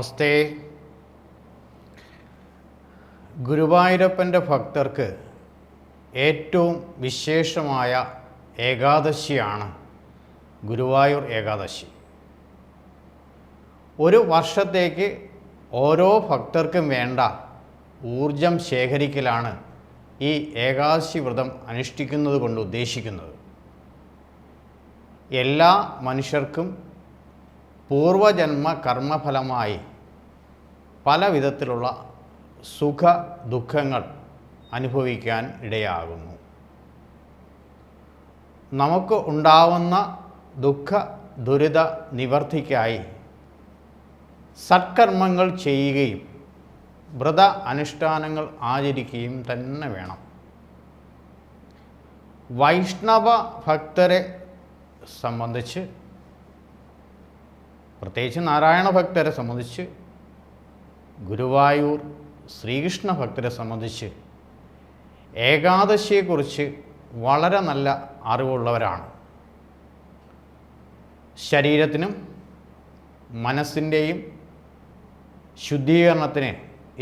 നമസ്തേ. ഗുരുവായൂരപ്പൻ്റെ ഭക്തർക്ക് ഏറ്റവും വിശേഷമായ ഏകാദശിയാണ് ഗുരുവായൂർ ഏകാദശി. ഒരു വർഷത്തേക്ക് ഓരോ ഭക്തർക്കും വേണ്ട ഊർജം ശേഖരിക്കലാണ് ഈ ഏകാദശി വ്രതം അനുഷ്ഠിക്കുന്നത് കൊണ്ട് ഉദ്ദേശിക്കുന്നത്. എല്ലാ മനുഷ്യർക്കും പൂർവജന്മ കർമ്മഫലമായി പല വിധത്തിലുള്ള സുഖ ദുഃഖങ്ങൾ അനുഭവിക്കാൻ ഇടയാകുന്നു. നമുക്ക് ഉണ്ടാവുന്ന ദുഃഖ ദുരിത നിവർത്തിക്കായി സത്കർമ്മങ്ങൾ ചെയ്യുകയും വ്രത അനുഷ്ഠാനങ്ങൾ ആചരിക്കുകയും തന്നെ വേണം. വൈഷ്ണവ ഭക്തരെ സംബന്ധിച്ച്, പ്രത്യേകിച്ച് നാരായണ ഭക്തരെ സംബന്ധിച്ച്, ഗുരുവായൂർ ശ്രീകൃഷ്ണ ഭക്തരെ സംബന്ധിച്ച് ഏകാദശിയെക്കുറിച്ച് വളരെ നല്ല അറിവുള്ളവരാണ്. ശരീരത്തിനും മനസ്സിൻ്റെയും ശുദ്ധീകരണത്തിന്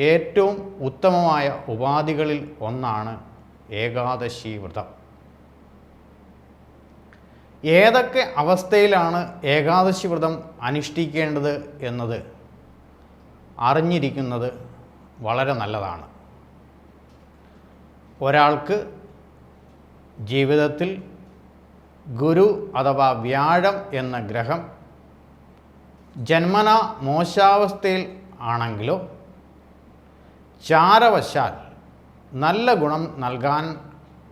ഏറ്റവും ഉത്തമമായ ഉപാധികളിൽ ഒന്നാണ് ഏകാദശി വ്രതം. ഏതൊക്കെ അവസ്ഥയിലാണ് ഏകാദശി വ്രതം അനുഷ്ഠിക്കേണ്ടത് എന്നത് അറിഞ്ഞിരിക്കുന്നത് വളരെ നല്ലതാണ്. ഒരാൾക്ക് ജീവിതത്തിൽ ഗുരു അഥവാ വ്യാഴം എന്ന ഗ്രഹം ജന്മന മോശാവസ്ഥയിൽ ആണെങ്കിലോ ചാരവശാൽ നല്ല ഗുണം നൽകാൻ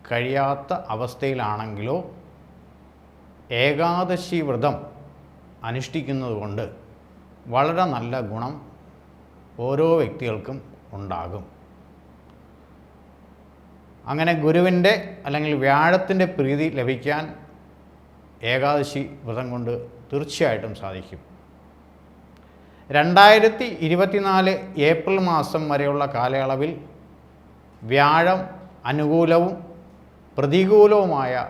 കഴിയാത്ത അവസ്ഥയിലാണെങ്കിലോ ഏകാദശി വ്രതം അനുഷ്ഠിക്കുന്നത് കൊണ്ട് വളരെ നല്ല ഗുണം ഓരോ വ്യക്തികൾക്കും ഉണ്ടാകും. അങ്ങനെ ഗുരുവിൻ്റെ അല്ലെങ്കിൽ വ്യാഴത്തിൻ്റെ പ്രീതി ലഭിക്കാൻ ഏകാദശി വ്രതം കൊണ്ട് തീർച്ചയായിട്ടും സാധിക്കും. 2024 ഏപ്രിൽ മാസം വരെയുള്ള കാലയളവിൽ വ്യാഴം അനുകൂലവും പ്രതികൂലവുമായ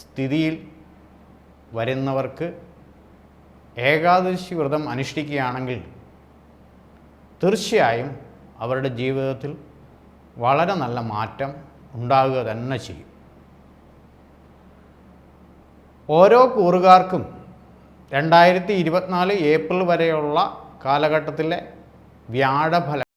സ്ഥിതിയിൽ വരുന്നവർക്ക് ഏകാദശി വ്രതം അനുഷ്ഠിക്കുകയാണെങ്കിൽ തീർച്ചയായും അവരുടെ ജീവിതത്തിൽ വളരെ നല്ല മാറ്റം ഉണ്ടാകുക തന്നെ ചെയ്യും. ഓരോ കൂറുകാർക്കും 2024 ഏപ്രിൽ വരെയുള്ള കാലഘട്ടത്തിലെ വ്യാഴഫലം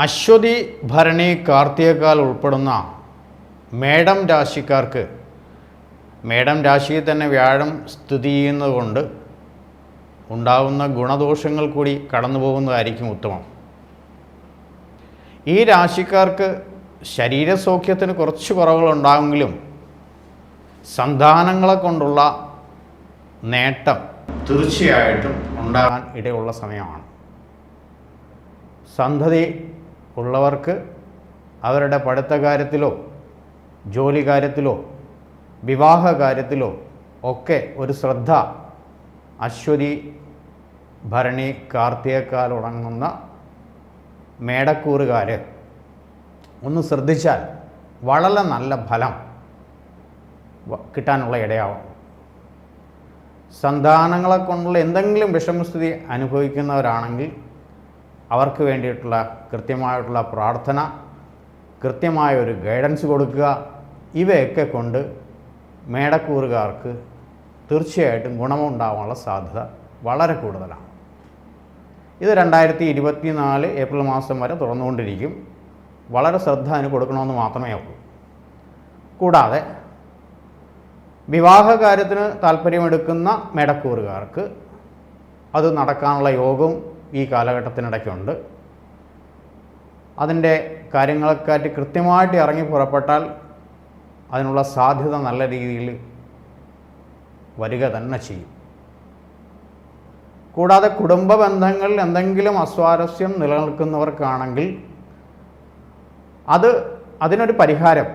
അശ്വതി ഭരണി കാർത്തികക്കാൽ ഉൾപ്പെടുന്ന മേടം രാശിക്കാർക്ക്, മേടം രാശിയിൽ തന്നെ വ്യാഴം സ്ഥിതി ചെയ്യുന്നതുകൊണ്ട് ഉണ്ടാകുന്ന ഗുണദോഷങ്ങൾ കൂടി കടന്നു പോകുന്നതായിരിക്കും ഉത്തമം. ഈ രാശിക്കാർക്ക് ശരീരസൗഖ്യത്തിന് കുറച്ച് കുറവുകളുണ്ടാകുമെങ്കിലും സന്താനങ്ങളെ കൊണ്ടുള്ള നേട്ടം തീർച്ചയായിട്ടും ഉണ്ടാകാൻ ഇടയുള്ള സമയമാണ്. സന്തതി ഉള്ളവർക്ക് അവരുടെ പഠിത്ത കാര്യത്തിലോ ജോലി കാര്യത്തിലോ വിവാഹ കാര്യത്തിലോ ഒക്കെ ഒരു ശ്രദ്ധ അശ്വതി ഭരണി കാർത്തികക്കാൽ ഉണങ്ങുന്ന മേടക്കൂറുകാർ ഒന്ന് ശ്രദ്ധിച്ചാൽ വളരെ നല്ല ഫലം കിട്ടാനുള്ള ഇടയാവും. സന്താനങ്ങളെ കൊണ്ടുള്ള എന്തെങ്കിലും വിഷമസ്ഥിതി അനുഭവിക്കുന്നവരാണെങ്കിൽ അവർക്ക് വേണ്ടിയിട്ടുള്ള കൃത്യമായിട്ടുള്ള പ്രാർത്ഥന, കൃത്യമായ ഒരു ഗൈഡൻസ് കൊടുക്കുക, ഇവയൊക്കെ കൊണ്ട് മേടക്കൂറുകാർക്ക് തീർച്ചയായിട്ടും ഗുണമുണ്ടാകാനുള്ള സാധ്യത വളരെ കൂടുതലാണ്. ഇത് 2024 ഏപ്രിൽ മാസം വരെ തുറന്നുകൊണ്ടിരിക്കും. വളരെ ശ്രദ്ധ അതിന് കൊടുക്കണമെന്ന് മാത്രമേ ഉള്ളൂ. കൂടാതെ വിവാഹ കാര്യത്തിന് താല്പര്യമെടുക്കുന്ന മേടക്കൂറുകാർക്ക് അത് നടക്കാനുള്ള യോഗവും ഈ കാലഘട്ടത്തിനിടയ്ക്കുണ്ട്. അതിൻ്റെ കാര്യങ്ങളെക്കാറ്റി കൃത്യമായിട്ട് ഇറങ്ങി പുറപ്പെട്ടാൽ അതിനുള്ള സാധ്യത നല്ല രീതിയിൽ വരിക തന്നെ ചെയ്യും. കൂടാതെ കുടുംബ ബന്ധങ്ങളിൽ എന്തെങ്കിലും അസ്വാരസ്യം നിലനിൽക്കുന്നവർക്കാണെങ്കിൽ അതിനൊരു പരിഹാരം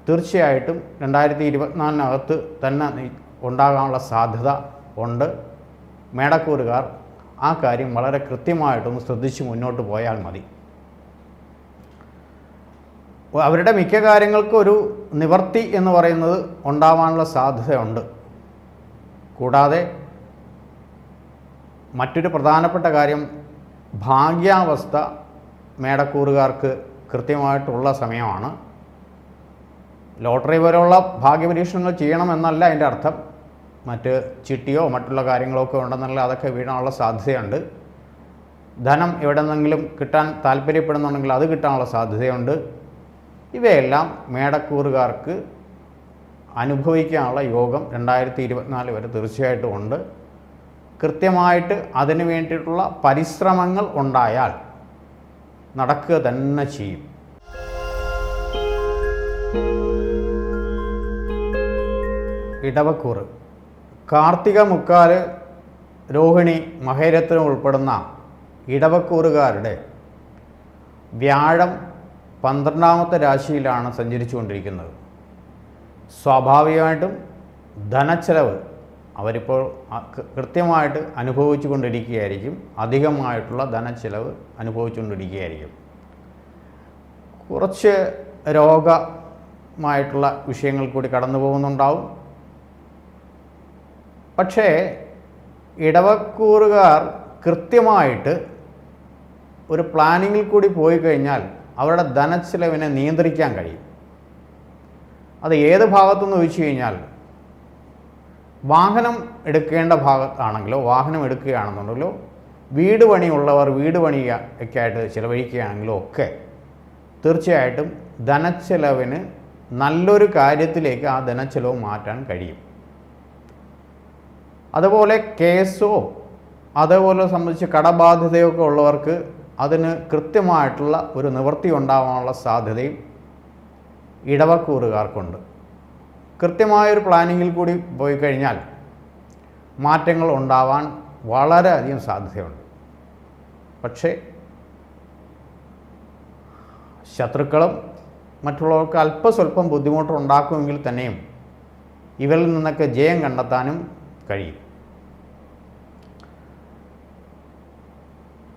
തീർച്ചയായിട്ടും 2024 തന്നെ ഉണ്ടാകാനുള്ള സാധ്യത ഉണ്ട്. മേടക്കൂറുകാർ ആ കാര്യം വളരെ കൃത്യമായിട്ടൊന്ന് ശ്രദ്ധിച്ച് മുന്നോട്ട് പോയാൽ മതി. അവരുടെ മിക്ക കാര്യങ്ങൾക്കും ഒരു നിവർത്തി എന്ന് പറയുന്നത് ഉണ്ടാവാനുള്ള സാധ്യതയുണ്ട്. കൂടാതെ മറ്റൊരു പ്രധാനപ്പെട്ട കാര്യം, ഭാഗ്യാവസ്ഥ മേടക്കൂറുകാർക്ക് കൃത്യമായിട്ടുള്ള സമയമാണ്. ലോട്ടറി പോലെയുള്ള ഭാഗ്യപരീക്ഷണങ്ങൾ ചെയ്യണമെന്നല്ല അതിൻ്റെ അർത്ഥം. മറ്റ് ചിട്ടിയോ മറ്റുള്ള കാര്യങ്ങളോ ഒക്കെ ഉണ്ടെന്നല്ല, അതൊക്കെ വീഴാനുള്ള സാധ്യതയുണ്ട്. ധനം എവിടെ നിന്നെങ്കിലും കിട്ടാൻ താല്പര്യപ്പെടുന്നുണ്ടെങ്കിൽ അത് കിട്ടാനുള്ള സാധ്യതയുണ്ട്. ഇവയെല്ലാം മേടക്കൂറുകാർക്ക് അനുഭവിക്കാനുള്ള യോഗം 2024 വരെ തീർച്ചയായിട്ടും ഉണ്ട്. കൃത്യമായിട്ട് അതിനു വേണ്ടിയിട്ടുള്ള പരിശ്രമങ്ങൾ ഉണ്ടായാൽ നടക്കുക തന്നെ ചെയ്യും. ഇടവക്കൂറ് കാർത്തിക, മുക്കാല്, രോഹിണി, മകരത്തിനും ഉൾപ്പെടുന്ന ഇടവക്കൂറുകാരുടെ വ്യാഴം 12ാമത്തെ രാശിയിലാണ് സഞ്ചരിച്ചു കൊണ്ടിരിക്കുന്നത്. സ്വാഭാവികമായിട്ടും ധനച്ചെലവ് അവരിപ്പോൾ കൃത്യമായിട്ട് അനുഭവിച്ചു കൊണ്ടിരിക്കുകയായിരിക്കും. അധികമായിട്ടുള്ള ധനച്ചെലവ് അനുഭവിച്ചുകൊണ്ടിരിക്കുകയായിരിക്കും. കുറച്ച് രോഗമായിട്ടുള്ള വിഷയങ്ങൾ കൂടി കടന്നു പോകുന്നുണ്ടാവും. പക്ഷേ ഇടവക്കൂറുകാർ കൃത്യമായിട്ട് ഒരു പ്ലാനിങ്ങിൽ കൂടി പോയി കഴിഞ്ഞാൽ അവരുടെ ധനച്ചെലവിനെ നിയന്ത്രിക്കാൻ കഴിയും. അത് ഏത് ഭാഗത്തുനിന്ന് ചോദിച്ചു കഴിഞ്ഞാൽ, വാഹനം എടുക്കേണ്ട ഭാഗത്താണെങ്കിലോ, വാഹനം എടുക്കുകയാണെന്നുണ്ടെങ്കിലോ, വീട് പണിയുള്ളവർ വീട് പണിയൊക്കെയായിട്ട് ചിലവഴിക്കുകയാണെങ്കിലോ ഒക്കെ തീർച്ചയായിട്ടും ധനച്ചെലവിന് നല്ലൊരു കാര്യത്തിലേക്ക് ആ ധനച്ചെലവ് മാറ്റാൻ കഴിയും. അതുപോലെ കേസോ അതേപോലെ സംബന്ധിച്ച് കടബാധ്യതയൊക്കെ ഉള്ളവർക്ക് അതിന് കൃത്യമായിട്ടുള്ള ഒരു നിവൃത്തി ഉണ്ടാകാനുള്ള സാധ്യതയും ഇടവക്കൂറുകാർക്കുണ്ട്. കൃത്യമായൊരു പ്ലാനിങ്ങിൽ കൂടി പോയി കഴിഞ്ഞാൽ മാറ്റങ്ങൾ ഉണ്ടാവാൻ വളരെയധികം സാധ്യതയുണ്ട്. പക്ഷേ ശത്രുക്കളും മറ്റുള്ളവർക്ക് അല്പസ്വല്പം ബുദ്ധിമുട്ടുണ്ടാക്കുമെങ്കിൽ തന്നെയും ഇവരിൽ നിന്നൊക്കെ ജയം കണ്ടെത്താനും കഴിയും.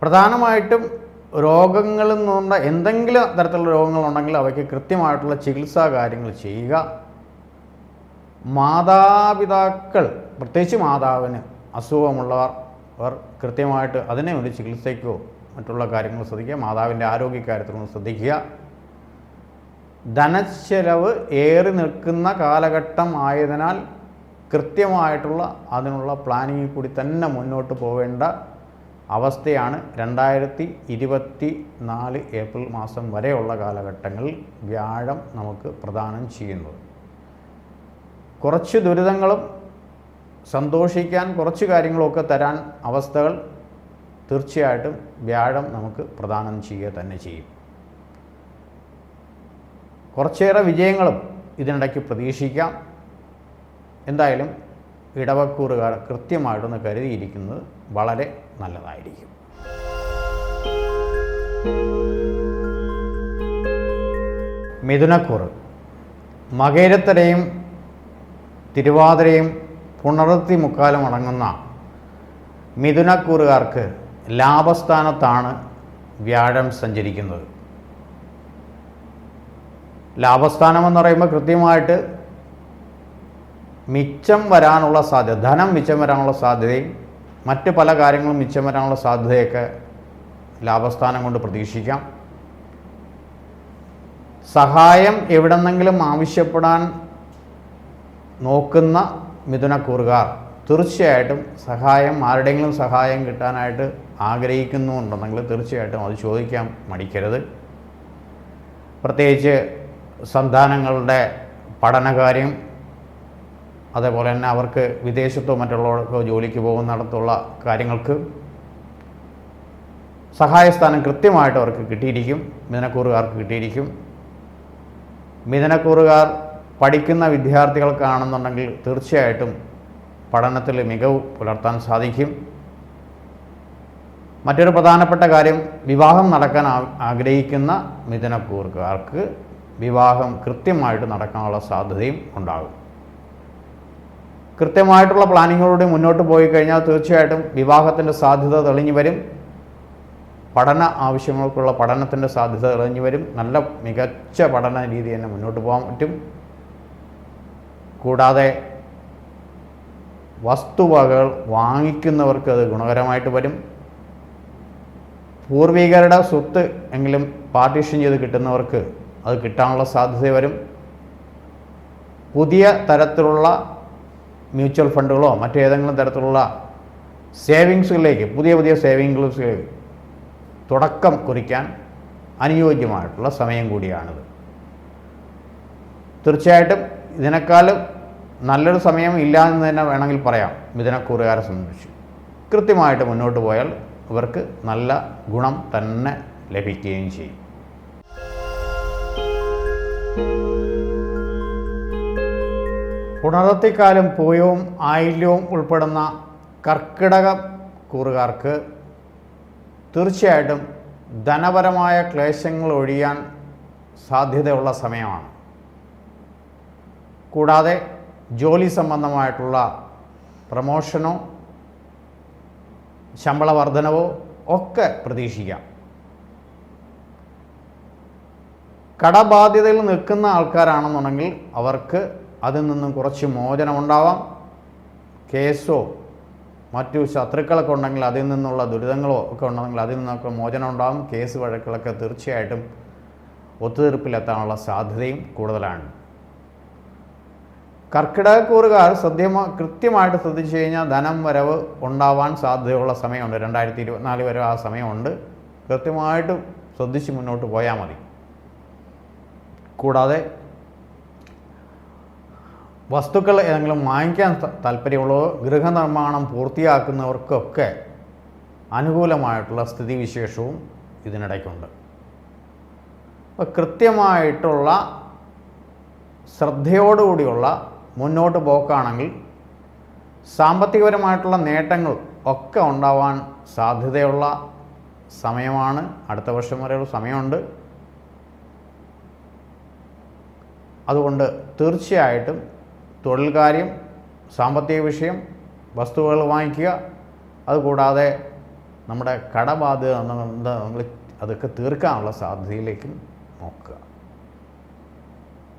പ്രധാനമായിട്ടും രോഗങ്ങളിൽ നിന്നുള്ള എന്തെങ്കിലും തരത്തിലുള്ള രോഗങ്ങളുണ്ടെങ്കിൽ അവയ്ക്ക് കൃത്യമായിട്ടുള്ള ചികിത്സാ കാര്യങ്ങൾ ചെയ്യുക. മാതാപിതാക്കൾ, പ്രത്യേകിച്ച് മാതാവിന് അസുഖമുള്ളവർ കൃത്യമായിട്ട് അതിനെ ഒരു ചികിത്സയ്ക്കോ മറ്റുള്ള കാര്യങ്ങൾ ശ്രദ്ധിക്കുക. മാതാവിൻ്റെ ആരോഗ്യകാര്യത്തിലൊന്ന് ശ്രദ്ധിക്കുക. ധനച്ചെലവ് ഏറി നിൽക്കുന്ന കാലഘട്ടം ആയതിനാൽ കൃത്യമായിട്ടുള്ള അതിനുള്ള പ്ലാനിങ്ങിൽ കൂടി തന്നെ മുന്നോട്ട് പോവേണ്ട അവസ്ഥയാണ് 2024 ഏപ്രിൽ മാസം വരെയുള്ള കാലഘട്ടങ്ങളിൽ വ്യാഴം നമുക്ക് പ്രദാനം ചെയ്യുന്നത്. കുറച്ച് ദുരിതങ്ങളും സന്തോഷിക്കാൻ കുറച്ച് കാര്യങ്ങളൊക്കെ തരാൻ അവസ്ഥകൾ തീർച്ചയായിട്ടും വ്യാഴം നമുക്ക് പ്രദാനം ചെയ്യുക തന്നെ ചെയ്യും. കുറച്ചേറെ വിജയങ്ങളും ഇതിനിടയ്ക്ക് പ്രതീക്ഷിക്കാം. എന്തായാലും ഇടവക്കൂറുകാർ കൃത്യമായിട്ടൊന്ന് കരുതിയിരിക്കുന്നത് വളരെ നല്ലതായിരിക്കും. മിഥുനക്കൂറ് മകയിരത്തരയും തിരുവാതിരയും പുണർത്തി മുക്കാലും അടങ്ങുന്ന മിഥുനക്കൂറുകാർക്ക് ലാഭസ്ഥാനത്താണ് വ്യാഴം സഞ്ചരിക്കുന്നത്. ലാഭസ്ഥാനമെന്ന് പറയുമ്പോൾ കൃത്യമായിട്ട് മിച്ചം വരാനുള്ള സാധ്യത, ധനം മിച്ചം വരാനുള്ള സാധ്യതയും മറ്റ് പല കാര്യങ്ങളും മിച്ചം വരാനുള്ള സാധ്യതയൊക്കെ ലാഭസ്ഥാനം കൊണ്ട് പ്രതീക്ഷിക്കാം. സഹായം എവിടെന്നെങ്കിലും ആവശ്യപ്പെടാൻ നോക്കുന്ന മിഥുനക്കൂറുകാർ തീർച്ചയായിട്ടും ആരുടെയെങ്കിലും സഹായം കിട്ടാനായിട്ട് ആഗ്രഹിക്കുന്നുണ്ടെങ്കിൽ തീർച്ചയായിട്ടും അത് ചോദിക്കാൻ മടിക്കരുത്. പ്രത്യേകിച്ച് സന്താനങ്ങളുടെ പഠനകാര്യം, അതേപോലെ തന്നെ അവർക്ക് വിദേശത്തോ മറ്റുള്ളവർക്കോ ജോലിക്ക് പോകുന്നിടത്തുള്ള കാര്യങ്ങൾക്ക് സഹായസ്ഥാനം കൃത്യമായിട്ട് അവർക്ക് കിട്ടിയിരിക്കും. മിഥുനക്കൂറുകാർക്ക് കിട്ടിയിരിക്കും. മിഥുനക്കൂറുകാർ പഠിക്കുന്ന വിദ്യാർത്ഥികൾക്കാണെന്നുണ്ടെങ്കിൽ തീർച്ചയായിട്ടും പഠനത്തിൽ മികവ് പുലർത്താൻ സാധിക്കും. മറ്റൊരു പ്രധാനപ്പെട്ട കാര്യം, വിവാഹം നടക്കാൻ ആഗ്രഹിക്കുന്ന മിഥുനക്കൂറുകാർക്ക് വിവാഹം കൃത്യമായിട്ട് നടക്കാനുള്ള സാധ്യതയും ഉണ്ടാകും. കൃത്യമായിട്ടുള്ള പ്ലാനിങ്ങോടുകൂടി മുന്നോട്ട് പോയി കഴിഞ്ഞാൽ തീർച്ചയായിട്ടും വിവാഹത്തിൻ്റെ സാധ്യത തെളിഞ്ഞു വരും. പഠന ആവശ്യങ്ങൾക്കുള്ള പഠനത്തിൻ്റെ സാധ്യത തെളിഞ്ഞു വരും. നല്ല മികച്ച പഠന രീതി തന്നെ മുന്നോട്ട് പോകാൻ പറ്റും. കൂടാതെ വസ്തുവകകൾ വാങ്ങിക്കുന്നവർക്ക് അത് ഗുണകരമായിട്ട് വരും. പൂർവികരുടെ സ്വത്ത് എങ്കിലും പാർട്ടീഷൻ ചെയ്ത് കിട്ടുന്നവർക്ക് അത് കിട്ടാനുള്ള സാധ്യത വരും. പുതിയ തരത്തിലുള്ള മ്യൂച്വൽ ഫണ്ടുകളോ മറ്റേതെങ്കിലും തരത്തിലുള്ള സേവിങ്സുകളിലേക്ക് പുതിയ സേവിങ്സുകളിലേക്ക് തുടക്കം കുറിക്കാൻ അനുയോജ്യമായിട്ടുള്ള സമയം കൂടിയാണിത്. തീർച്ചയായിട്ടും ഇതിനേക്കാളും നല്ലൊരു സമയം ഇല്ല എന്ന് തന്നെ വേണമെങ്കിൽ പറയാം. മിഥുനക്കൂറുകാരെ സംബന്ധിച്ച് കൃത്യമായിട്ട് മുന്നോട്ട് പോയാൽ ഇവർക്ക് നല്ല ഗുണം തന്നെ ലഭിക്കുകയും ചെയ്യും. പുണർത്തിക്കാലും പൂയവും ആയില്യവും ഉൾപ്പെടുന്ന കർക്കിടക കൂറുകാർക്ക് തീർച്ചയായിട്ടും ധനപരമായ ക്ലേശങ്ങൾ ഒഴിയാൻ സാധ്യതയുള്ള സമയമാണ്. കൂടാതെ ജോലി സംബന്ധമായിട്ടുള്ള പ്രമോഷനോ ശമ്പള വർധനവോ ഒക്കെ പ്രതീക്ഷിക്കാം. കടബാധ്യതയിൽ നിൽക്കുന്ന ആൾക്കാരാണെന്നുണ്ടെങ്കിൽ അവർക്ക് അതിൽ നിന്നും കുറച്ച് മോചനമുണ്ടാവാം. കേസോ മറ്റു ശത്രുക്കളൊക്കെ ഉണ്ടെങ്കിൽ അതിൽ നിന്നുള്ള ദുരിതങ്ങളോ ഒക്കെ ഉണ്ടെങ്കിൽ അതിൽ നിന്നൊക്കെ മോചനം ഉണ്ടാകും. കേസ് വഴക്കുകളൊക്കെ തീർച്ചയായിട്ടും ഒത്തുതീർപ്പിലെത്താനുള്ള സാധ്യതയും കൂടുതലാണ്. കർക്കിടകക്കൂറുകാർ കൃത്യമായിട്ട് ശ്രദ്ധിച്ചു കഴിഞ്ഞാൽ ധനം വരവ് ഉണ്ടാവാൻ സാധ്യതയുള്ള സമയമുണ്ട്. 2024 വരെ ആ സമയമുണ്ട്. കൃത്യമായിട്ട് ശ്രദ്ധിച്ച് മുന്നോട്ട് പോയാൽ മതി. കൂടാതെ വസ്തുക്കൾ ഏതെങ്കിലും വാങ്ങിക്കാൻ താല്പര്യമുള്ളവർ ഗൃഹനിർമ്മാണം പൂർത്തിയാക്കുന്നവർക്കൊക്കെ അനുകൂലമായിട്ടുള്ള സ്ഥിതിവിശേഷവും ഇതിനിടയ്ക്കുണ്ട്. അപ്പോൾ കൃത്യമായിട്ടുള്ള ശ്രദ്ധയോടുകൂടിയുള്ള മുന്നോട്ട് പോക്കാണെങ്കിൽ സാമ്പത്തികപരമായിട്ടുള്ള നേട്ടങ്ങൾ ഒക്കെ ഉണ്ടാവാൻ സാധ്യതയുള്ള സമയമാണ്. അടുത്ത വർഷം വരെയുള്ള സമയമുണ്ട്. അതുകൊണ്ട് തീർച്ചയായിട്ടും തൊഴിൽ കാര്യം, സാമ്പത്തിക വിഷയം, വസ്തുക്കൾ വാങ്ങിക്കുക, അതുകൂടാതെ നമ്മുടെ കടബാധ്യത നമ്മൾ അതൊക്കെ തീർക്കാനുള്ള സാധ്യതയിലേക്കും നോക്കുക.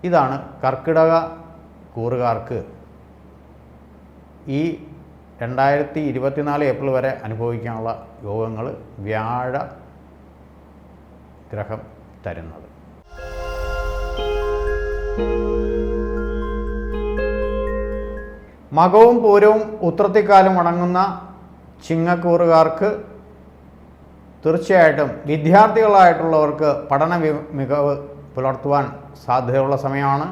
ഇതാണ് കർക്കിടക കൂറുകാർക്ക് ഈ 2024 ഏപ്രിൽ വരെ അനുഭവിക്കാനുള്ള യോഗങ്ങൾ വ്യാഴ ഗ്രഹം തരുന്നത്. മകവും പൂരവും ഉത്രത്തിക്കാലും അടങ്ങുന്ന ചിങ്ങക്കൂറുകാർക്ക് തീർച്ചയായിട്ടും വിദ്യാർത്ഥികളായിട്ടുള്ളവർക്ക് പഠന മികവ് പുലർത്തുവാൻ സാധ്യതയുള്ള സമയമാണ്.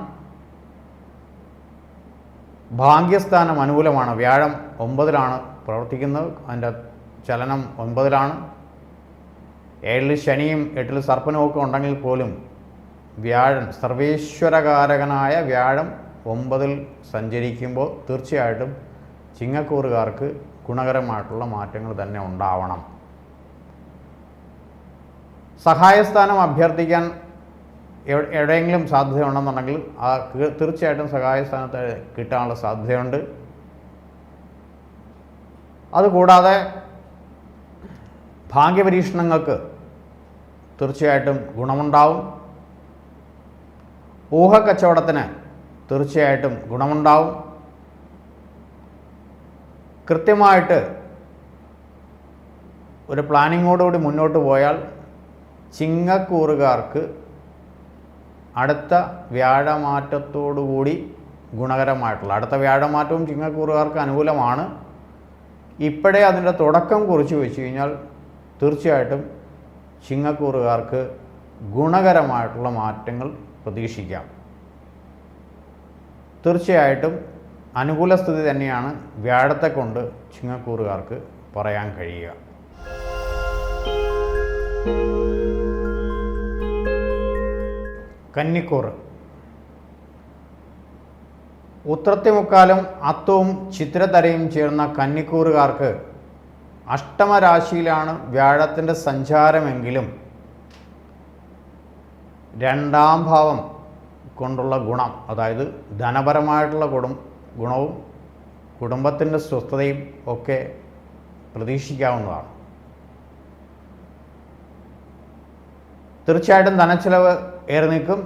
ഭാഗ്യസ്ഥാനം അനുകൂലമാണ്. വ്യാഴം 9-ലാണ് പ്രവർത്തിക്കുന്നത്. അതിൻ്റെ ചലനം 9-ലാണ്. 7-ൽ ശനിയും 8-ൽ സർപ്പനും ഒക്കെ ഉണ്ടെങ്കിൽ പോലും വ്യാഴം സർവേശ്വരകാരകനായ വ്യാഴം 9-ൽ സഞ്ചരിക്കുമ്പോൾ തീർച്ചയായിട്ടും ചിങ്ങക്കൂറുകാർക്ക് ഗുണകരമായിട്ടുള്ള മാറ്റങ്ങൾ തന്നെ ഉണ്ടാവണം. സഹായസ്ഥാനം അഭ്യർത്ഥിക്കാൻ എവിടെയെങ്കിലും സാധ്യതയുണ്ടെന്നുണ്ടെങ്കിൽ തീർച്ചയായിട്ടും സഹായസ്ഥാനത്ത് കിട്ടാനുള്ള സാധ്യതയുണ്ട്. അതുകൂടാതെ ഭാഗ്യപരീക്ഷണങ്ങൾക്ക് തീർച്ചയായിട്ടും ഗുണമുണ്ടാവും. ഊഹക്കച്ചവടത്തിന് തീർച്ചയായിട്ടും ഗുണമുണ്ടാവും. കൃത്യമായിട്ട് ഒരു പ്ലാനിങ്ങോടുകൂടി മുന്നോട്ട് പോയാൽ ചിങ്ങക്കൂറുകാർക്ക് അടുത്ത വ്യാഴമാറ്റത്തോടുകൂടി ഗുണകരമായിട്ടുള്ള അടുത്ത വ്യാഴമാറ്റവും ചിങ്ങക്കൂറുകാർക്ക് അനുകൂലമാണ്. ഇപ്പോഴേ അതിൻ്റെ തുടക്കം കുറിച്ച് വെച്ച് കഴിഞ്ഞാൽ തീർച്ചയായിട്ടും ചിങ്ങക്കൂറുകാർക്ക് ഗുണകരമായിട്ടുള്ള മാറ്റങ്ങൾ പ്രതീക്ഷിക്കാം. തീർച്ചയായിട്ടും അനുകൂല സ്ഥിതി തന്നെയാണ് വ്യാഴത്തെ കൊണ്ട് ചിങ്ങക്കൂറുകാർക്ക് പറയാൻ കഴിയുക. കന്നിക്കൂറ്. ഉത്രത്തിമുക്കാലും അത്തവും ചിത്രതരയും ചേർന്ന കന്നിക്കൂറുകാർക്ക് അഷ്ടമരാശിയിലാണ് വ്യാഴത്തിൻ്റെ സഞ്ചാരമെങ്കിലും രണ്ടാം ഭാവം കൊണ്ടുള്ള ഗുണം, അതായത് ധനപരമായിട്ടുള്ള ഗുണവും കുടുംബത്തിൻ്റെ സ്വസ്ഥതയും ഒക്കെ പ്രതീക്ഷിക്കാവുന്നതാണ്. തീർച്ചയായിട്ടും ധനച്ചിലവ് ഏറി നിൽക്കും.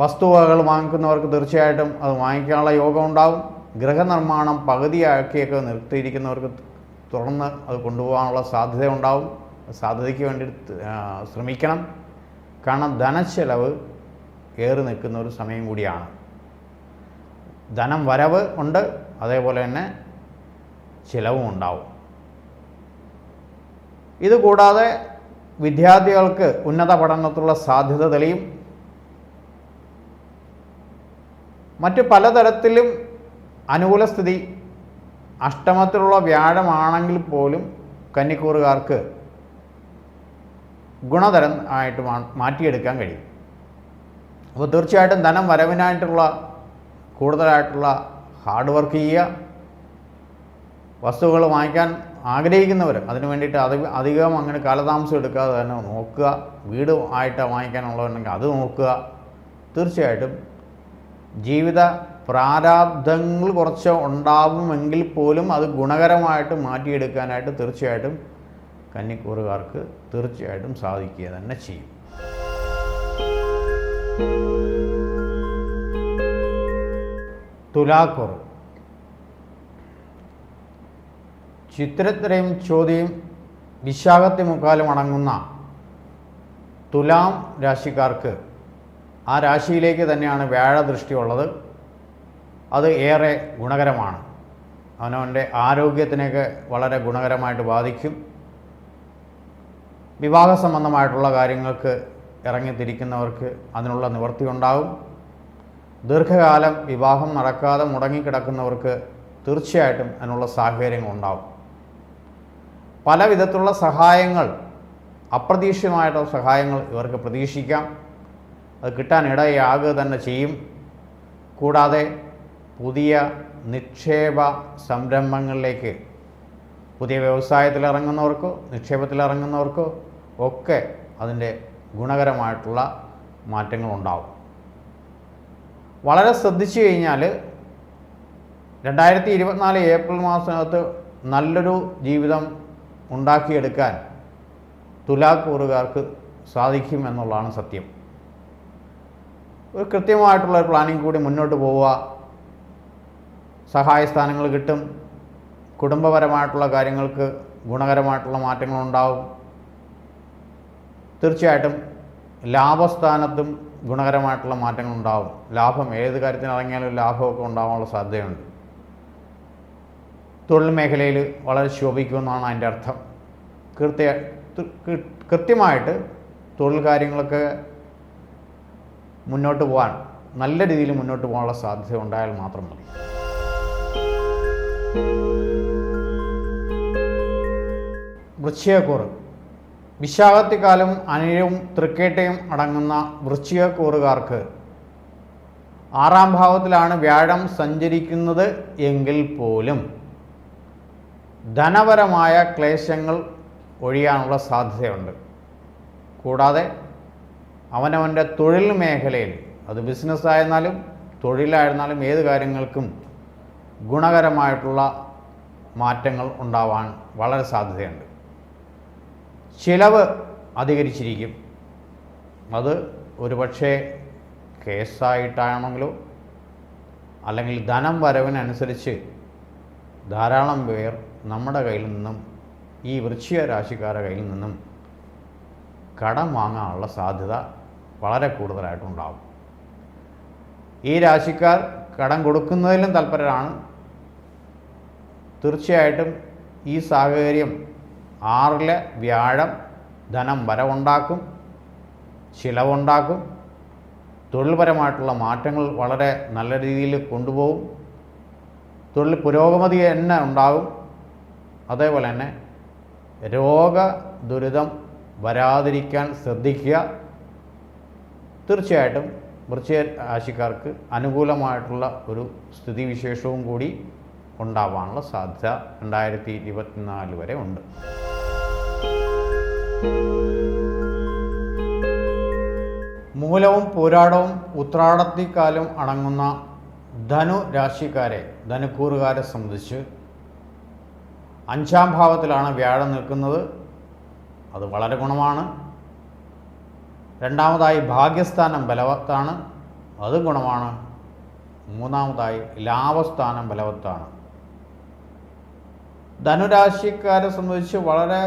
വസ്തുവകകൾ വാങ്ങിക്കുന്നവർക്ക് തീർച്ചയായിട്ടും അത് വാങ്ങിക്കാനുള്ള യോഗം ഉണ്ടാകും. ഗൃഹനിർമ്മാണം പകുതിയാക്കിയൊക്കെ നിർത്തിയിരിക്കുന്നവർക്ക് തുടർന്ന് അത് കൊണ്ടുപോകാനുള്ള സാധ്യത ഉണ്ടാവും. സാധ്യതയ്ക്ക് വേണ്ടി ശ്രമിക്കണം. കാരണം ധനച്ചിലവ് ഏറി നിൽക്കുന്ന ഒരു സമയം കൂടിയാണ്. ധനം വരവ് ഉണ്ട്, അതേപോലെ തന്നെ ചിലവും ഉണ്ടാവും. ഇതുകൂടാതെ വിദ്യാർത്ഥികൾക്ക് ഉന്നത പഠനത്തിലുള്ള സാധ്യത തെളിയും. മറ്റ് പലതരത്തിലും അനുകൂല സ്ഥിതി അഷ്ടമത്തിലുള്ള വ്യാഴമാണെങ്കിൽ പോലും കന്നിക്കൂറുകാർക്ക് ഗുണതരം ആയിട്ട് മാറ്റിയെടുക്കാൻ കഴിയും. അപ്പോൾ തീർച്ചയായിട്ടും ധനം വരവിനായിട്ടുള്ള കൂടുതലായിട്ടുള്ള ഹാർഡ് വർക്ക് ചെയ്യുക. വസ്തുക്കൾ വാങ്ങിക്കാൻ ആഗ്രഹിക്കുന്നവർ അതിന് വേണ്ടിയിട്ട് അധികം അങ്ങനെ കാലതാമസം എടുക്കാതെ തന്നെ നോക്കുക. വീട് ആയിട്ട് വാങ്ങിക്കാനുള്ളതുണ്ടെങ്കിൽ അത് നോക്കുക. തീർച്ചയായിട്ടും ജീവിത പ്രാരാബ്ധങ്ങൾ കുറച്ച് ഉണ്ടാവുമെങ്കിൽ പോലും അത് ഗുണകരമായിട്ട് മാറ്റിയെടുക്കാനായിട്ട് തീർച്ചയായിട്ടും കന്നിക്കൂറുകാർക്ക് തീർച്ചയായിട്ടും സാധിക്കുക തന്നെ ചെയ്യും. തുലാക്കൂറ്. ചിത്രത്തിരയും ചോദ്യയും വിശാഖത്തി മുക്കാലും അടങ്ങുന്ന തുലാം രാശിക്കാർക്ക് ആ രാശിയിലേക്ക് തന്നെയാണ് വ്യാഴദൃഷ്ടിയുള്ളത്. അത് ഏറെ ഗുണകരമാണ്. അവനവൻ്റെ ആരോഗ്യത്തിനൊക്കെ വളരെ ഗുണകരമായിട്ട് ബാധിക്കും. വിവാഹ സംബന്ധമായിട്ടുള്ള കാര്യങ്ങൾക്ക് ഇറങ്ങിത്തിരിക്കുന്നവർക്ക് അതിനുള്ള നിവൃത്തി ഉണ്ടാകും. ദീർഘകാലം വിവാഹം നടക്കാതെ മുടങ്ങിക്കിടക്കുന്നവർക്ക് തീർച്ചയായിട്ടും അതിനുള്ള സാഹചര്യങ്ങളുണ്ടാകും. പല വിധത്തിലുള്ള സഹായങ്ങൾ, അപ്രതീക്ഷിതമായിട്ടുള്ള സഹായങ്ങൾ ഇവർക്ക് പ്രതീക്ഷിക്കാം. അത് കിട്ടാനിടയാകുക തന്നെ ചെയ്യും. കൂടാതെ പുതിയ നിക്ഷേപ സംരംഭങ്ങളിലേക്ക്, പുതിയ വ്യവസായത്തിലിറങ്ങുന്നവർക്കോ നിക്ഷേപത്തിലിറങ്ങുന്നവർക്കോ ഒക്കെ അതിൻ്റെ ഗുണകരമായിട്ടുള്ള മാറ്റങ്ങളുണ്ടാവും. വളരെ ശ്രദ്ധിച്ചു കഴിഞ്ഞാൽ 2024 ഏപ്രിൽ മാസത്തിനകത്ത് നല്ലൊരു ജീവിതം ഉണ്ടാക്കിയെടുക്കാൻ തുലാക്കൂറുകാർക്ക് സാധിക്കും എന്നുള്ളതാണ് സത്യം. ഒരു കൃത്യമായിട്ടുള്ള ഒരു പ്ലാനിങ് കൂടി മുന്നോട്ട് പോവുക. സഹായസ്ഥാനങ്ങൾ കിട്ടും. കുടുംബപരമായിട്ടുള്ള കാര്യങ്ങൾക്ക് ഗുണകരമായിട്ടുള്ള മാറ്റങ്ങളുണ്ടാവും. തീർച്ചയായിട്ടും ലാഭസ്ഥാനത്തും ഗുണകരമായിട്ടുള്ള മാറ്റങ്ങളുണ്ടാവും. ലാഭം ഏത് കാര്യത്തിനിറങ്ങിയാലും ലാഭമൊക്കെ ഉണ്ടാകാനുള്ള സാധ്യതയുണ്ട്. തൊഴിൽ മേഖലയിൽ വളരെ ശോഭിക്കുമെന്നാണ് അതിൻ്റെ അർത്ഥം. കൃത്യമായിട്ട് തൊഴിൽ കാര്യങ്ങളൊക്കെ മുന്നോട്ട് പോകാൻ, നല്ല രീതിയിൽ മുന്നോട്ട് പോകാനുള്ള സാധ്യത ഉണ്ടായാൽ മാത്രം മതി. വൃശ്ചികക്കൂറ്. വിശാഖത്തിക്കാലം അനിഴവും തൃക്കേട്ടയും അടങ്ങുന്ന വൃശ്ചികക്കൂറുകാർക്ക് 6ാം ഭാവത്തിലാണ് വ്യാഴം സഞ്ചരിക്കുന്നത് എങ്കിൽ പോലും ധനപരമായ ക്ലേശങ്ങൾ ഒഴിയാനുള്ള സാധ്യതയുണ്ട്. കൂടാതെ അവനവൻ്റെ തൊഴിൽ മേഖലയിൽ, അത് ബിസിനസ്സായിരുന്നാലും തൊഴിലായിരുന്നാലും ഏത് കാര്യങ്ങൾക്കും ഗുണകരമായിട്ടുള്ള മാറ്റങ്ങൾ ഉണ്ടാവാൻ വളരെ സാധ്യതയുണ്ട്. ചിലവ് അധികരിച്ചിരിക്കും. അത് ഒരുപക്ഷെ കേസായിട്ടാണെങ്കിലോ അല്ലെങ്കിൽ ധനം വരവിനനുസരിച്ച് ധാരാളം പേർ നമ്മുടെ കയ്യിൽ നിന്നും, ഈ വൃശ്ചിക രാശിക്കാരുടെ കയ്യിൽ നിന്നും കടം വാങ്ങാനുള്ള സാധ്യത വളരെ കൂടുതലായിട്ടുണ്ടാകും. ഈ രാശിക്കാർ കടം കൊടുക്കുന്നതിലും തൽപരരാണ്. തീർച്ചയായിട്ടും ഈ സാഹചര്യം 6ലെ വ്യാഴം ധനം വരവുണ്ടാക്കും, ചിലവുണ്ടാക്കും. തൊഴിൽപരമായിട്ടുള്ള മാറ്റങ്ങൾ വളരെ നല്ല രീതിയിൽ കൊണ്ടുപോകും. തൊഴിൽ പുരോഗതി തന്നെ ഉണ്ടാകും. അതേപോലെ തന്നെ രോഗ ദുരിതം വരാതിരിക്കാൻ ശ്രദ്ധിക്കുക. തീർച്ചയായിട്ടും വൃശ്ചിക രാശിക്കാർക്ക് അനുകൂലമായിട്ടുള്ള ഒരു സ്ഥിതിവിശേഷവും കൂടി ഉണ്ടാവാനുള്ള സാധ്യത 2024 വരെ ഉണ്ട്. മൂലവും പൂരാടവും ഉത്രാടത്തിക്കാലും അടങ്ങുന്ന ധനു രാശിക്കാരെ, ധനുക്കൂറുകാരെ സംബന്ധിച്ച് 5ാം ഭാവത്തിലാണ് വ്യാഴം നിൽക്കുന്നത്. അത് വളരെ ഗുണമാണ്. രണ്ടാമതായി ഭാഗ്യസ്ഥാനം ബലവത്താണ്, അതും ഗുണമാണ്. മൂന്നാമതായി ലാഭസ്ഥാനം ബലവത്താണ്. ധനുരാശിക്കാരെ സംബന്ധിച്ച് വളരെ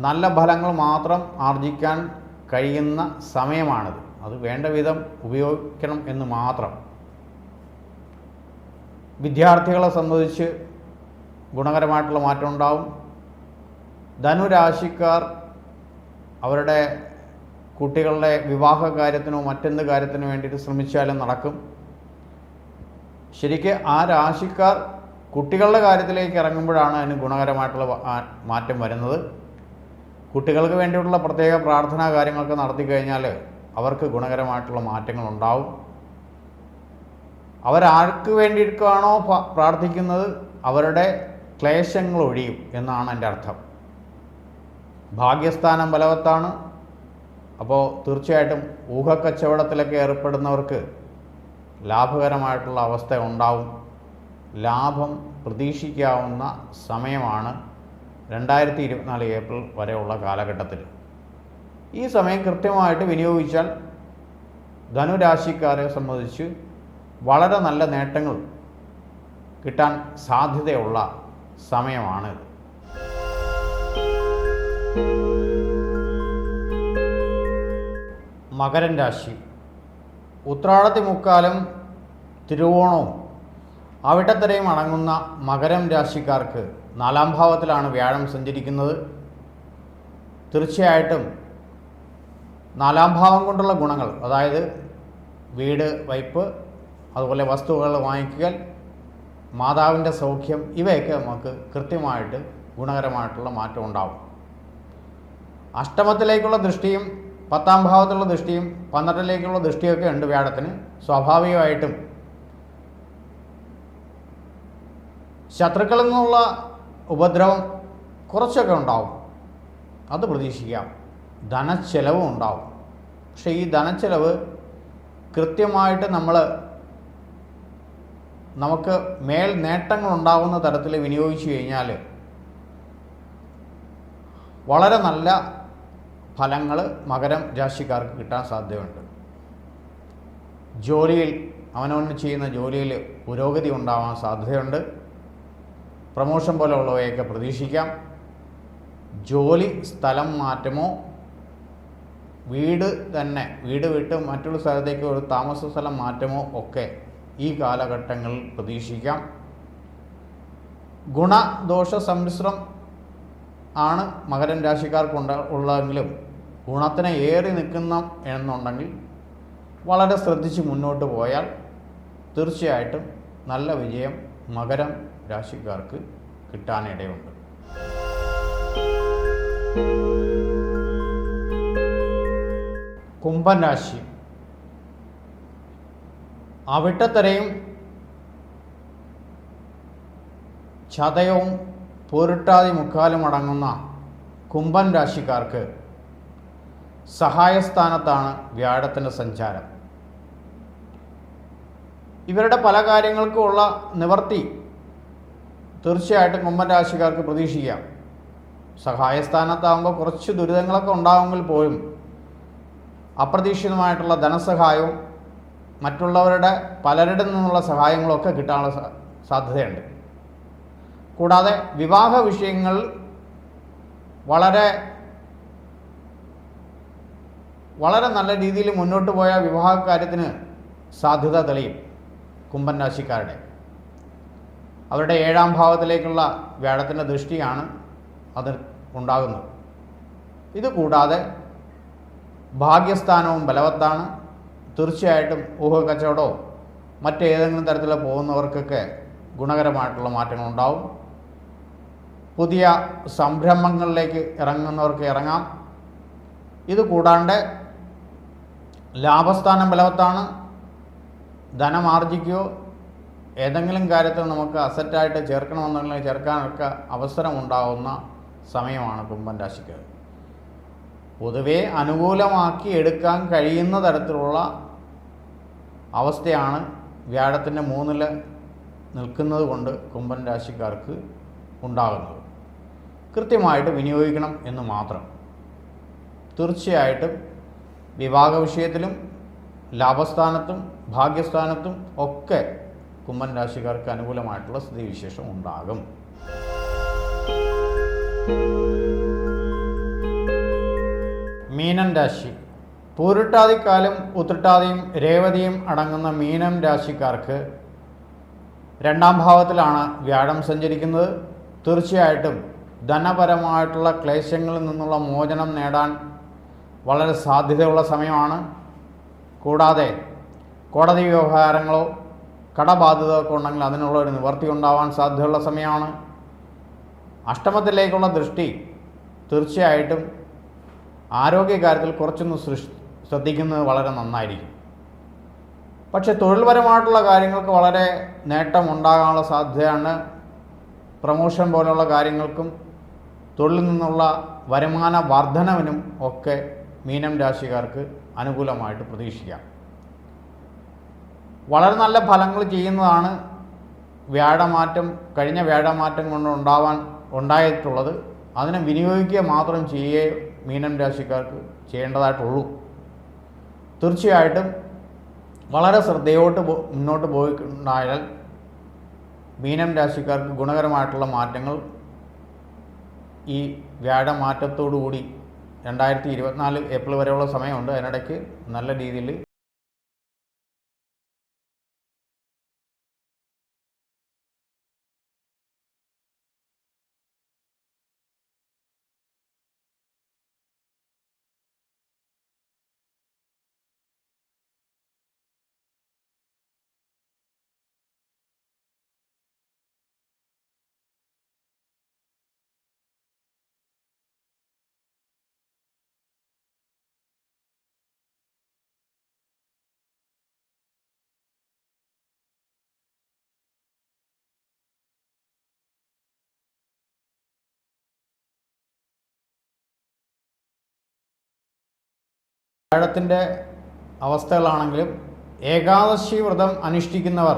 നല്ല ഫലങ്ങൾ മാത്രം ആർജിക്കാൻ കഴിയുന്ന സമയമാണിത്. അത് വേണ്ട വിധം ഉപയോഗിക്കണം എന്ന് മാത്രം. വിദ്യാർത്ഥികളെ സംബന്ധിച്ച് ഗുണകരമായിട്ടുള്ള മാറ്റം ഉണ്ടാവും. ധനുരാശിക്കാർ അവരുടെ കുട്ടികളുടെ വിവാഹ കാര്യത്തിനോ മറ്റെന്ത് കാര്യത്തിനോ വേണ്ടിയിട്ട് ശ്രമിച്ചാലും നടക്കും. ശരിക്ക് ആ രാശിക്കാർ കുട്ടികളുടെ കാര്യത്തിലേക്ക് ഇറങ്ങുമ്പോഴാണ് അതിന് ഗുണകരമായിട്ടുള്ള മാറ്റം വരുന്നത്. കുട്ടികൾക്ക് വേണ്ടിയിട്ടുള്ള പ്രത്യേക പ്രാർത്ഥനാ കാര്യങ്ങളൊക്കെ നടത്തി കഴിഞ്ഞാൽ അവർക്ക് ഗുണകരമായിട്ടുള്ള മാറ്റങ്ങൾ ഉണ്ടാവും. അവരാർക്ക് വേണ്ടിയിട്ടാണോ പ്രാർത്ഥിക്കുന്നത് അവരുടെ ക്ലേശങ്ങൾ ഒഴിയും എന്നാണ് എൻ്റെ അർത്ഥം. ഭാഗ്യസ്ഥാനം ബലവത്താണ്. അപ്പോൾ തീർച്ചയായിട്ടും ഊഹക്കച്ചവടത്തിലൊക്കെ ഏർപ്പെടുന്നവർക്ക് ലാഭകരമായിട്ടുള്ള അവസ്ഥ ഉണ്ടാവും. ലാഭം പ്രതീക്ഷിക്കാവുന്ന സമയമാണ് 2024 ഏപ്രിൽ വരെയുള്ള കാലഘട്ടത്തിൽ. ഈ സമയം കൃത്യമായിട്ട് വിനിയോഗിച്ചാൽ ധനുരാശിക്കാരെ സംബന്ധിച്ച് വളരെ നല്ല നേട്ടങ്ങൾ കിട്ടാൻ സാധ്യതയുള്ള സമയമാണ്. മകരം രാശി. ഉത്രാടത്തി മുക്കാലും തിരുവോണവും അവിട്ടത്തരയും അടങ്ങുന്ന മകരം രാശിക്കാർക്ക് 4ാം ഭാവത്തിലാണ് വ്യാഴം സഞ്ചരിക്കുന്നത്. തീർച്ചയായിട്ടും 4ാം ഭാവം കൊണ്ടുള്ള ഗുണങ്ങൾ, അതായത് വീട് വയ്പ്, അതുപോലെ വസ്തുക്കൾ വാങ്ങിക്കൽ, മാതാവിൻ്റെ സൗഖ്യം, ഇവയൊക്കെ നമുക്ക് കൃത്യമായിട്ട് ഗുണകരമായിട്ടുള്ള മാറ്റം ഉണ്ടാവും. അഷ്ടമത്തിലേക്കുള്ള ദൃഷ്ടിയും 10ാം ഭാവത്തിലുള്ള ദൃഷ്ടിയും 12ലേക്കുള്ള ദൃഷ്ടിയൊക്കെ ഉണ്ട് വ്യാഴത്തിന്. സ്വാഭാവികമായിട്ടും ശത്രുക്കളിൽ നിന്നുള്ള ഉപദ്രവം കുറച്ചൊക്കെ ഉണ്ടാവും, അത് പ്രതീക്ഷിക്കാം. ധനച്ചെലവും ഉണ്ടാവും. പക്ഷേ ഈ ധനച്ചെലവ് കൃത്യമായിട്ട് നമുക്ക് മേൽ നേട്ടങ്ങൾ ഉണ്ടാകുന്ന തരത്തിൽ വിനിയോഗിച്ചു കഴിഞ്ഞാൽ വളരെ നല്ല ഫലങ്ങൾ മകരം രാശിക്കാർക്ക് കിട്ടാൻ സാധ്യതയുണ്ട്. ജോലിയിൽ അവനവന് ചെയ്യുന്ന ജോലിയിൽ പുരോഗതി ഉണ്ടാവാൻ സാധ്യതയുണ്ട്. പ്രമോഷൻ പോലെയുള്ളവയൊക്കെ പ്രതീക്ഷിക്കാം. ജോലി സ്ഥലം മാറ്റമോ വീട് വിട്ട് മറ്റൊരു സ്ഥലത്തേക്ക് ഒരു താമസ സ്ഥലം മാറ്റമോ ഒക്കെ ഈ കാലഘട്ടങ്ങളിൽ പ്രതീക്ഷിക്കാം. ഗുണദോഷ സമ്മിശ്രം ആണ് മകരം രാശിക്കാർക്ക് ഉള്ളതെങ്കിലും ഗുണത്തിന് ഏറി നിൽക്കുന്ന എന്നുണ്ടെങ്കിൽ വളരെ ശ്രദ്ധിച്ച് മുന്നോട്ട് പോയാൽ തീർച്ചയായിട്ടും നല്ല വിജയം മകരം രാശിക്കാർക്ക് കിട്ടാനിടയുണ്ട്. കുംഭൻ രാശി. അവിട്ടത്തരയും ചതയവും പൂരിട്ടാതി മുക്കാലും അടങ്ങുന്ന കുംഭൻ രാശിക്കാർക്ക് സഹായസ്ഥാനത്താണ് വ്യാഴത്തിൻ്റെ സഞ്ചാരം. ഇവരുടെ പല കാര്യങ്ങൾക്കുമുള്ള നിവർത്തി തീർച്ചയായിട്ടും കുംഭൻ രാശിക്കാർക്ക് പ്രതീക്ഷിക്കാം. സഹായസ്ഥാനത്താകുമ്പോൾ കുറച്ച് ദുരിതങ്ങളൊക്കെ ഉണ്ടാകുമെങ്കിൽ പോലും അപ്രതീക്ഷിതമായിട്ടുള്ള ധനസഹായവും മറ്റുള്ളവരുടെ പലരിടം നിന്നുള്ള സഹായങ്ങളൊക്കെ കിട്ടാനുള്ള സാധ്യതയുണ്ട്. കൂടാതെ വിവാഹ വിഷയങ്ങൾ വളരെ നല്ല രീതിയിൽ മുന്നോട്ട് പോയ വിവാഹ കാര്യത്തിന് സാധ്യത തെളിയും. കുംഭൻ രാശിക്കാരുടെ അവരുടെ 7ാം ഭാവത്തിലേക്കുള്ള വ്യാഴത്തിൻ്റെ ദൃഷ്ടിയാണ് അത് ഉണ്ടാകുന്നത്. ഇത് കൂടാതെ ഭാഗ്യസ്ഥാനവും ബലവത്താണ്. തീർച്ചയായിട്ടും ഊഹക്കച്ചവടമോ മറ്റേതെങ്കിലും തരത്തിൽ പോകുന്നവർക്കൊക്കെ ഗുണകരമായിട്ടുള്ള മാറ്റങ്ങളുണ്ടാവും. പുതിയ സംരംഭങ്ങളിലേക്ക് ഇറങ്ങുന്നവർക്ക് ഇറങ്ങാം. ഇത് കൂടാണ്ട് ലാഭസ്ഥാനം ബലവത്താണ്. ധനമാർജിക്കുകയോ ഏതെങ്കിലും കാര്യത്തിൽ നമുക്ക് അസറ്റായിട്ട് ചേർക്കണമെന്നുണ്ടെങ്കിൽ ചേർക്കാനൊക്കെ അവസരമുണ്ടാകുന്ന സമയമാണ് കുംഭൻ രാശിക്ക്. പൊതുവെ അനുകൂലമാക്കി എടുക്കാൻ കഴിയുന്ന തരത്തിലുള്ള അവസ്ഥയാണ് വ്യാഴത്തിൻ്റെ 3-ൽ നിൽക്കുന്നത് കൊണ്ട് കുംഭൻ രാശിക്കാർക്ക് ഉണ്ടാകുന്നത്. കൃത്യമായിട്ട് വിനിയോഗിക്കണം എന്ന് മാത്രം. തീർച്ചയായിട്ടും വിവാഹ വിഷയത്തിലും ലാഭസ്ഥാനത്തും ഭാഗ്യസ്ഥാനത്തും ഒക്കെ കുംഭൻ രാശിക്കാർക്ക് അനുകൂലമായിട്ടുള്ള സ്ഥിതിവിശേഷം ഉണ്ടാകും. മീനൻ രാശി. പൂരിട്ടാതിക്കാലും ഉത്രട്ടാതിയും രേവതിയും അടങ്ങുന്ന മീനം രാശിക്കാർക്ക് 2-ാം ഭാവത്തിലാണ് വ്യാഴം സഞ്ചരിക്കുന്നത്. തീർച്ചയായിട്ടും ധനപരമായിട്ടുള്ള ക്ലേശങ്ങളിൽ നിന്നുള്ള മോചനം നേടാൻ വളരെ സാധ്യതയുള്ള സമയമാണ്. കൂടാതെ കോടതി വ്യവഹാരങ്ങളോ കടബാധ്യതയൊക്കെ ഉണ്ടെങ്കിൽ അതിനുള്ള ഒരു നിവൃത്തി ഉണ്ടാവാൻ സാധ്യതയുള്ള സമയമാണ്. അഷ്ടമത്തിലേക്കുള്ള ദൃഷ്ടി തീർച്ചയായിട്ടും ആരോഗ്യകാര്യത്തിൽ കുറച്ചൊന്ന് ശ്രദ്ധിക്കുന്നത് വളരെ നന്നായിരിക്കും. പക്ഷേ തൊഴിൽപരമായിട്ടുള്ള കാര്യങ്ങൾക്ക് വളരെ നേട്ടമുണ്ടാകാനുള്ള സാധ്യതയാണ്. പ്രമോഷൻ പോലുള്ള കാര്യങ്ങൾക്കും തൊഴിലിൽ നിന്നുള്ള വരുമാന വർധനവിനും ഒക്കെ മീനം രാശിക്കാർക്ക് അനുകൂലമായിട്ട് പ്രതീക്ഷിക്കാം. വളരെ നല്ല ഫലങ്ങൾ ചെയ്യുന്നതാണ് വ്യാഴമാറ്റം, കഴിഞ്ഞ വ്യാഴമാറ്റം കൊണ്ട് ഉണ്ടായിട്ടുള്ളത്. അതിനെ വിനിയോഗിക്കുക മാത്രം ചെയ്യേ മീനം രാശിക്കാർക്ക് ചെയ്യേണ്ടതായിട്ടുള്ളൂ. തീർച്ചയായിട്ടും വളരെ ശ്രദ്ധയോട്ട് മുന്നോട്ട് പോയിട്ടുണ്ടായാൽ മീനം രാശിക്കാർക്ക് ഗുണകരമായിട്ടുള്ള മാറ്റങ്ങൾ ഈ വ്യാഴമാറ്റത്തോടുകൂടി 2024 ഏപ്രിൽ വരെയുള്ള സമയമുണ്ട്. അതിനിടയ്ക്ക് നല്ല രീതിയിൽ വ്യാഴത്തിൻ്റെ അവസ്ഥകളാണെങ്കിലും ഏകാദശി വ്രതം അനുഷ്ഠിക്കുന്നവർ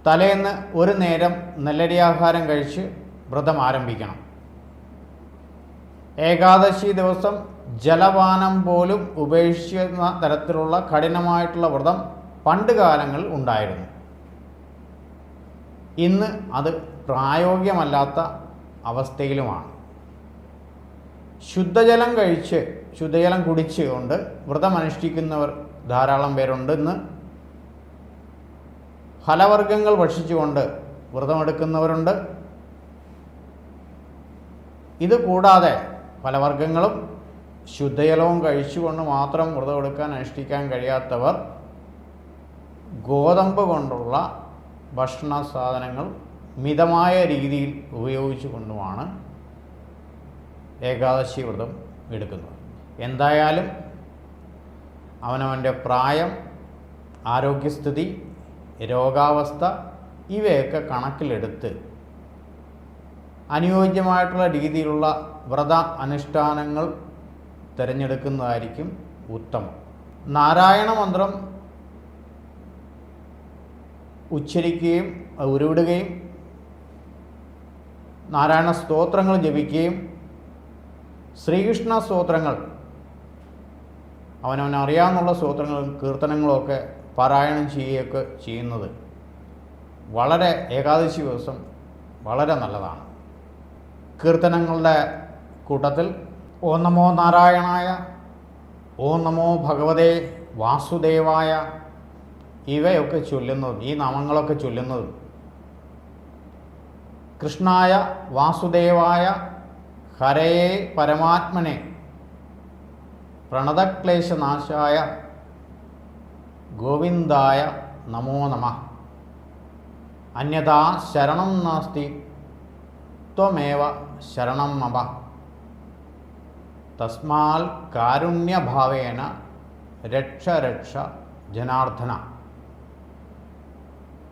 തലേന്ന് ഒരു നേരം നെല്ലരിയാഹാരം കഴിച്ച് വ്രതം ആരംഭിക്കണം. ഏകാദശി ദിവസം ജലപാനം പോലും ഉപേക്ഷിക്കുന്ന തരത്തിലുള്ള കഠിനമായിട്ടുള്ള വ്രതം പണ്ട് കാലങ്ങളിൽ ഉണ്ടായിരുന്നു. ഇന്ന് അത് പ്രായോഗികമല്ലാത്ത അവസ്ഥയിലുമാണ്. ശുദ്ധജലം കുടിച്ചുകൊണ്ട് വ്രതം അനുഷ്ഠിക്കുന്നവർ ധാരാളം പേരുണ്ട്. ഇന്ന് ഫലവർഗ്ഗങ്ങൾ ഭക്ഷിച്ചുകൊണ്ട് വ്രതമെടുക്കുന്നവരുണ്ട്. ഇത് കൂടാതെ ഫലവർഗ്ഗങ്ങളും ശുദ്ധജലവും കഴിച്ചുകൊണ്ട് മാത്രം വ്രതമെടുക്കാൻ അനുഷ്ഠിക്കാൻ കഴിയാത്തവർ ഗോതമ്പ് കൊണ്ടുള്ള ഭക്ഷണ സാധനങ്ങൾ മിതമായ രീതിയിൽ ഉപയോഗിച്ചു കൊണ്ടുമാണ് ഏകാദശി വ്രതം എടുക്കുന്നത്. എന്തായാലും അവനവൻ്റെ പ്രായം, ആരോഗ്യസ്ഥിതി, രോഗാവസ്ഥ ഇവയൊക്കെ കണക്കിലെടുത്ത് അനുയോജ്യമായിട്ടുള്ള രീതിയിലുള്ള വ്രത അനുഷ്ഠാനങ്ങൾ തിരഞ്ഞെടുക്കുന്നതായിരിക്കും ഉത്തമം. നാരായണ മന്ത്രം ഉച്ചരിക്കുകയും ഉരുവിടുകയും നാരായണ സ്തോത്രങ്ങൾ ജപിക്കുകയും ശ്രീകൃഷ്ണ സ്തോത്രങ്ങൾ അവനവനറിയാവുന്നുള്ള സ്തോത്രങ്ങളും കീർത്തനങ്ങളുമൊക്കെ പാരായണം ചെയ്യുകയൊക്കെ ചെയ്യുന്നത് വളരെ ഏകാദശി ദിവസം വളരെ നല്ലതാണ്. കീർത്തനങ്ങളുടെ കൂട്ടത്തിൽ ഓം നമോ നാരായണായ, ഓം നമോ ഭഗവതേ വാസുദേവായ ഇവയൊക്കെ ചൊല്ലുന്നതും ഈ നാമങ്ങളൊക്കെ ചൊല്ലുന്നതും കൃഷ്ണായ വാസുദേവായ ഹരയേ പരമാത്മനെ പ്രണതക്ലേശനാശായ ഗോവിന്ദായ നമോ നമഃ അന്യഥാ ശരണം നാസ്തി ത്വമേവ ശരണം മമ തസ്മാൽ കാരുണ്യഭാവേന രക്ഷ രക്ഷ ജനാർദ്ദന.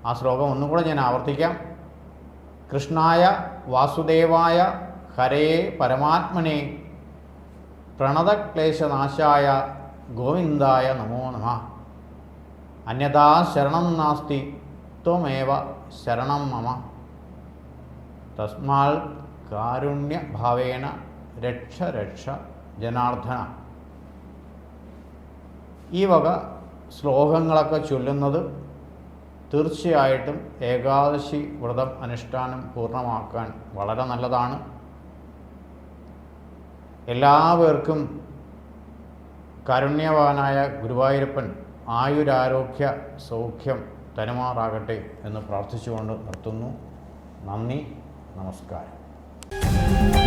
ആ ശ്ലോകം ഒന്നുകൂടെ ഞാൻ ആവർത്തിക്കാം. കൃഷ്ണായ വാസുദേവായ ഹരേ പരമാത്മനെ പ്രണതക്ലേശനാശായ ഗോവിന്ദായ നമോ നമഃ. അന്യഥാ ശരണം നാസ്തി ത്വമേവ ശരണം മമ തസ്മാൽ കാരുണ്യഭാവേന രക്ഷ രക്ഷ ജനാർദ്ദന. ഈ വക ശ്ലോകങ്ങളൊക്കെ ചൊല്ലുന്നത് തീർച്ചയായിട്ടും ഏകാദശി വ്രതം അനുഷ്ഠാനം പൂർണ്ണമാക്കാൻ വളരെ നല്ലതാണ്. എല്ലാവർക്കും കാരുണ്യവാനായ ഗുരുവായൂരപ്പൻ ആയുരാരോഗ്യ സൗഖ്യം തരുമാറാകട്ടെ എന്ന് പ്രാർത്ഥിച്ചുകൊണ്ട് നിർത്തുന്നു. നന്ദി, നമസ്കാരം.